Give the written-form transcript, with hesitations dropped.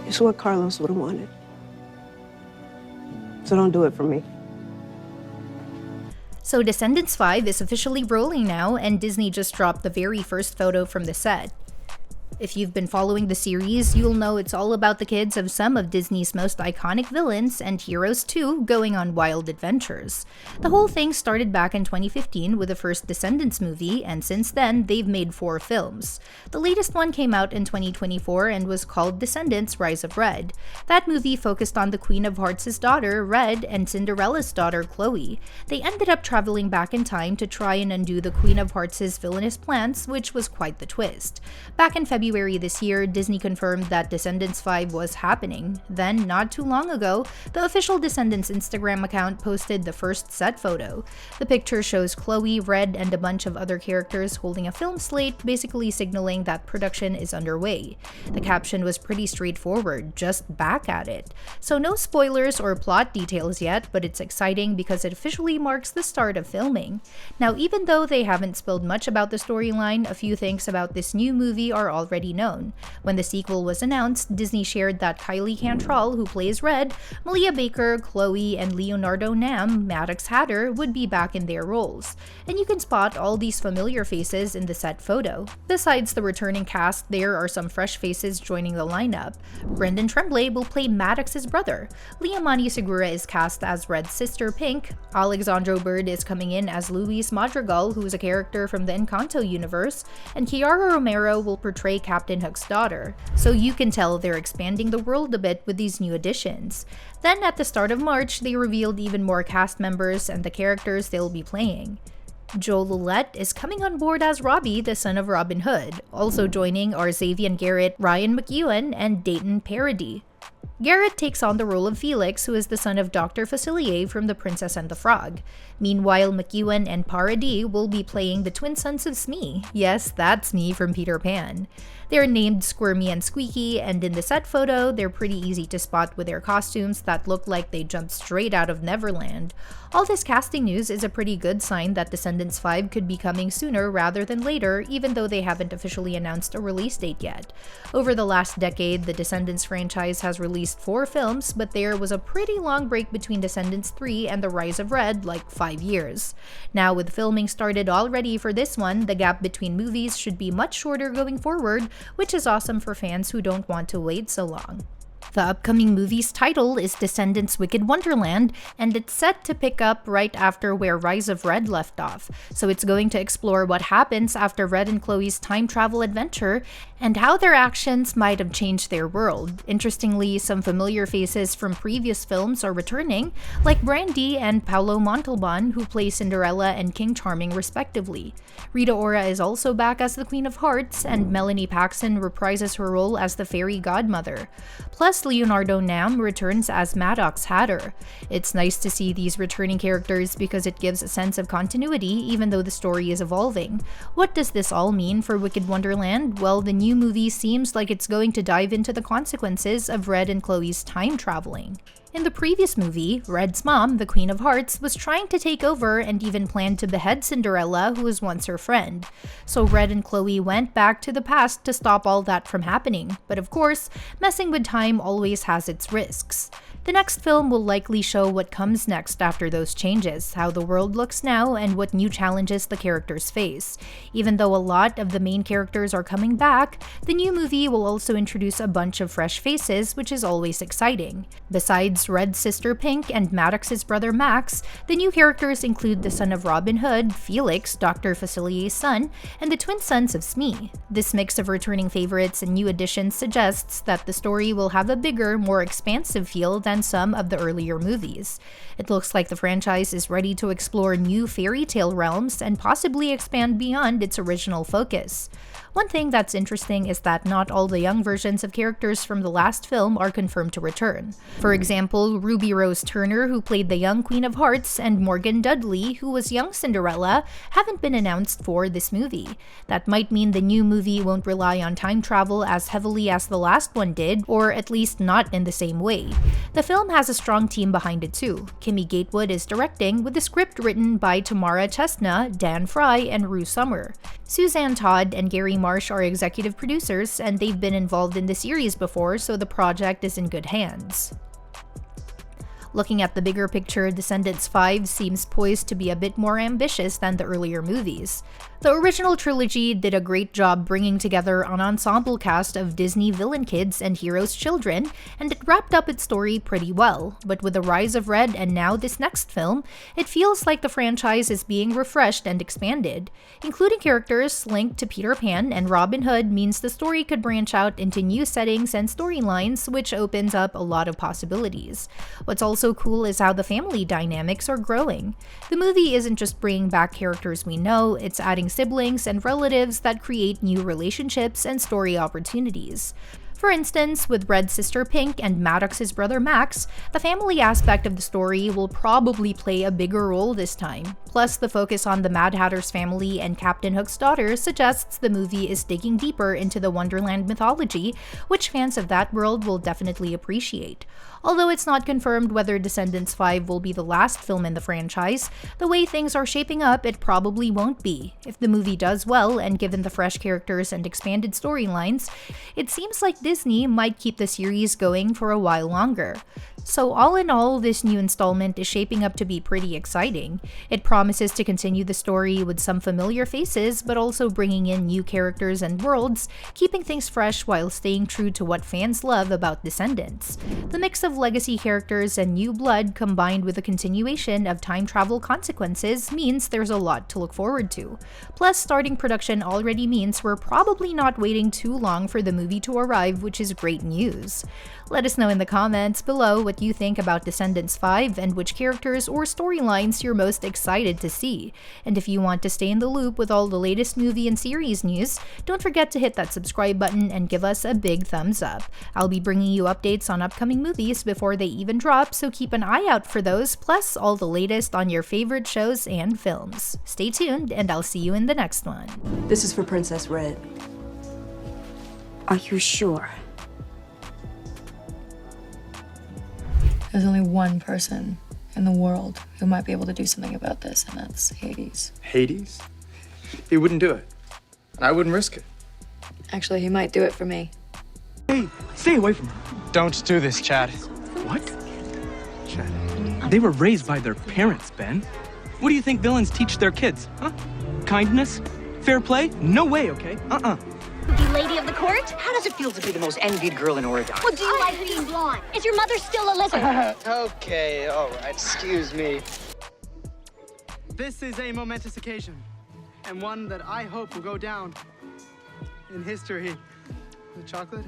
It's what Carlos would have wanted. So don't do it for me. So Descendants 5 is officially rolling now, and Disney just dropped the very first photo from the set. If you've been following the series, you'll know it's all about the kids of some of Disney's most iconic villains and heroes too going on wild adventures. The whole thing started back in 2015 with the first Descendants movie, and since then, they've made 4 films. The latest one came out in 2024 and was called Descendants: Rise of Red. That movie focused on the Queen of Hearts' daughter, Red, and Cinderella's daughter, Chloe. They ended up traveling back in time to try and undo the Queen of Hearts' villainous plans, which was quite the twist. Back in February this year, Disney confirmed that Descendants 5 was happening. Then, not too long ago, the official Descendants Instagram account posted the first set photo. The picture shows Chloe, Red, and a bunch of other characters holding a film slate, basically signaling that production is underway. The caption was pretty straightforward, just back at it. So no spoilers or plot details yet, but it's exciting because it officially marks the start of filming. Now, even though they haven't spilled much about the storyline, a few things about this new movie are already known. When the sequel was announced, Disney shared that Kylie Cantrall, who plays Red, Malia Baker, Chloe, and Leonardo Nam, Maddox Hatter, would be back in their roles. And you can spot all these familiar faces in the set photo. Besides the returning cast, there are some fresh faces joining the lineup. Brendan Tremblay will play Maddox's brother. Liamani Segura is cast as Red's sister, Pink. Alexandro Bird is coming in as Luis Madrigal, who is a character from the Encanto universe. And Kiara Romero will portray Captain Hook's daughter, so you can tell they're expanding the world a bit with these new additions. Then at the start of March, they revealed even more cast members and the characters they'll be playing. Joel Lillette is coming on board as Robbie, the son of Robin Hood. Also joining are Xavier Garrett, Ryan McEwen, and Dayton Parody. Garrett takes on the role of Felix, who is the son of Dr. Facilier from The Princess and the Frog. Meanwhile, McEwen and Paradis will be playing the twin sons of Smee. Yes, that's Smee from Peter Pan. They're named Squirmy and Squeaky, and in the set photo, they're pretty easy to spot with their costumes that look like they jumped straight out of Neverland. All this casting news is a pretty good sign that Descendants 5 could be coming sooner rather than later, even though they haven't officially announced a release date yet. Over the last decade, the Descendants franchise has released 4 films, but there was a pretty long break between Descendants 3 and The Rise of Red, like 5 years. Now, with filming started already for this one, the gap between movies should be much shorter going forward, which is awesome for fans who don't want to wait so long. The upcoming movie's title is Descendants: Wicked Wonderland, and it's set to pick up right after where Rise of Red left off, so it's going to explore what happens after Red and Chloe's time travel adventure and how their actions might have changed their world. Interestingly, some familiar faces from previous films are returning, like Brandy and Paolo Montalban, who play Cinderella and King Charming respectively. Rita Ora is also back as the Queen of Hearts, and Melanie Paxson reprises her role as the fairy godmother. Plus, Leonardo Nam returns as Maddox Hatter. It's nice to see these returning characters because it gives a sense of continuity even though the story is evolving. What does this all mean for Wicked Wonderland? Well, the new movie seems like it's going to dive into the consequences of Red and Chloe's time traveling. In the previous movie, Red's mom, the Queen of Hearts, was trying to take over and even planned to behead Cinderella, who was once her friend. So Red and Chloe went back to the past to stop all that from happening. But of course, messing with time always has its risks. The next film will likely show what comes next after those changes, how the world looks now, and what new challenges the characters face. Even though a lot of the main characters are coming back, the new movie will also introduce a bunch of fresh faces, which is always exciting. Besides Red's sister Pink and Maddox's brother Max, the new characters include the son of Robin Hood, Felix, Dr. Facilier's son, and the twin sons of Smee. This mix of returning favorites and new additions suggests that the story will have a bigger, more expansive feel than some of the earlier movies. It looks like the franchise is ready to explore new fairy tale realms and possibly expand beyond its original focus. One thing that's interesting is that not all the young versions of characters from the last film are confirmed to return. For example, Ruby Rose Turner, who played the young Queen of Hearts, and Morgan Dudley, who was young Cinderella, haven't been announced for this movie. That might mean the new movie won't rely on time travel as heavily as the last one did, or at least not in the same way. The film has a strong team behind it too. Kimmy Gatewood is directing, with the script written by Tamara Chestnut, Dan Fry, and Rue Summer. Suzanne Todd and Gary Marsh are executive producers, and they've been involved in the series before, so the project is in good hands. Looking at the bigger picture, Descendants 5 seems poised to be a bit more ambitious than the earlier movies. The original trilogy did a great job bringing together an ensemble cast of Disney villain kids and heroes' children, and it wrapped up its story pretty well. But with the rise of Red and now this next film, it feels like the franchise is being refreshed and expanded. Including characters linked to Peter Pan and Robin Hood means the story could branch out into new settings and storylines, which opens up a lot of possibilities. What's also cool is how the family dynamics are growing. The movie isn't just bringing back characters we know, it's adding siblings and relatives that create new relationships and story opportunities. For instance, with Red's sister Pink and Maddox's brother Max, the family aspect of the story will probably play a bigger role this time. Plus, the focus on the Mad Hatter's family and Captain Hook's daughter suggests the movie is digging deeper into the Wonderland mythology, which fans of that world will definitely appreciate. Although it's not confirmed whether Descendants 5 will be the last film in the franchise, the way things are shaping up, it probably won't be. If the movie does well, and given the fresh characters and expanded storylines, it seems like Disney might keep the series going for a while longer. So all in all, this new installment is shaping up to be pretty exciting. It promises to continue the story with some familiar faces, but also bringing in new characters and worlds, keeping things fresh while staying true to what fans love about Descendants. The mix of legacy characters and new blood combined with a continuation of time travel consequences means there's a lot to look forward to. Plus, starting production already means we're probably not waiting too long for the movie to arrive, which is great news. Let us know in the comments below what you think about Descendants 5 and which characters or storylines you're most excited to see. And if you want to stay in the loop with all the latest movie and series news, don't forget to hit that subscribe button and give us a big thumbs up. I'll be bringing you updates on upcoming movies before they even drop, so keep an eye out for those, plus all the latest on your favorite shows and films. Stay tuned, and I'll see you in the next one. This is for Princess Red. Are you sure? There's only one person in the world who might be able to do something about this, and that's Hades. Hades? He wouldn't do it. And I wouldn't risk it. Actually, he might do it for me. Hey, stay away from her. Don't do this, Chad. What? They were raised by their parents, Ben. What do you think villains teach their kids, huh? Kindness? Fair play? No way, okay? The lady of the court? How does it feel to be the most envied girl in Auradon? Well, do you like being blonde? Is your mother still a lizard? Okay, all right, excuse me. This is a momentous occasion, and one that I hope will go down in history. The chocolate?